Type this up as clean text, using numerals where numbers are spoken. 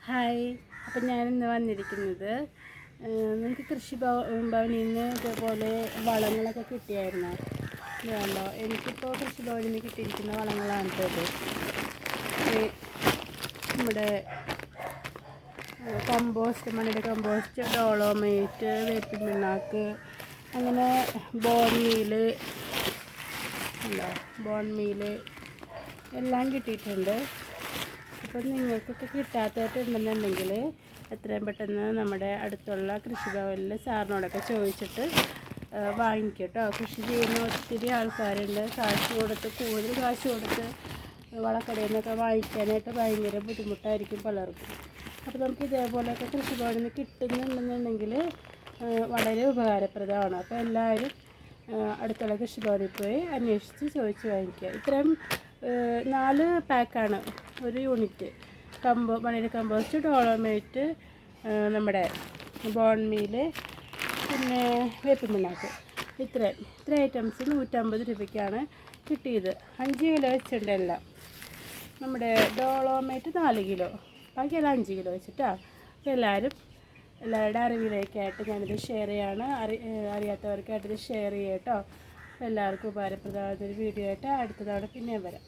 Hi. അപ്പം ഞാനിന്ന് വന്നിരിക്കുന്നത് നിങ്ങൾക്ക് ഭവനിൽ നിന്ന് ഇതേപോലെ വളങ്ങളൊക്കെ കിട്ടിയായിരുന്നോ? വേണ്ടോ? എനിക്കിപ്പോൾ കൃഷിഭവനിൽ നിന്ന് കിട്ടിയിരിക്കുന്ന വളങ്ങളാണ് ഇത്. നമ്മുടെ കമ്പോസ്റ്റ്, മണ്ണിൻ്റെ കമ്പോസ്റ്റ്, ഡോളോമേറ്റ്, വേപ്പിൻ പിണ്ണാക്ക്, അങ്ങനെ ബോൺ മീല് എല്ലാം കിട്ടിയിട്ടുണ്ട്. അപ്പം നിങ്ങൾക്കൊക്കെ കിട്ടാത്തതായിട്ടുണ്ടെന്നുണ്ടെങ്കിൽ എത്രയും പെട്ടെന്ന് നമ്മുടെ അടുത്തുള്ള കൃഷിഭവനിൽ സാറിനോടൊക്കെ ചോദിച്ചിട്ട് വാങ്ങിക്കും കേട്ടോ. കൃഷി ചെയ്യുന്ന ഒത്തിരി ആൾക്കാരുണ്ട്. കൂടുതൽ കാശ് കൊടുത്ത് വളക്കടയിൽ നിന്നൊക്കെ വാങ്ങിക്കാനായിട്ട് ഭയങ്കര ബുദ്ധിമുട്ടായിരിക്കും പലർക്കും. അപ്പോൾ നമുക്ക് ഇതേപോലെയൊക്കെ കൃഷിഭവനിൽ നിന്ന് കിട്ടുന്നുണ്ടെന്നുണ്ടെങ്കിൽ വളരെ ഉപകാരപ്രദമാണ്. അപ്പോൾ എല്ലാവരും അടുത്തുള്ള കൃഷിഭവനിൽ പോയി അന്വേഷിച്ച് ചോദിച്ച് വാങ്ങിക്കുക. ഇത്രയും 4 പാക്കാണ് ഒരു യൂണിറ്റ്. മണ്ണിൻ്റെ കമ്പോസ്റ്റ്, ഡോളോമേറ്റ്, നമ്മുടെ ബോൺ മീല്, പിന്നെ വേപ്പിൻ പിണ്ണാക്ക്, ഇത്ര ഐറ്റംസ് 150 രൂപയ്ക്കാണ് കിട്ടിയത്. 5 കിലോ വെച്ചിട്ടുണ്ട് എല്ലാം. നമ്മുടെ ഡോളോമേറ്റ് 4 കിലോ, ബാക്കിയെല്ലാം 5 കിലോ വെച്ചിട്ടാണ്. അപ്പോൾ എല്ലാവരുടെ അറിവിലേക്കായിട്ട് ഞാനിത് ഷെയർ ചെയ്യാണ്. അറിയാത്തവർക്കായിട്ടിത് ഷെയർ ചെയ്യാം കേട്ടോ. എല്ലാവർക്കും ഉപകാരപ്രദമായൊരു വീഡിയോ ആയിട്ട് അടുത്ത തവണ പിന്നെയും വരാം.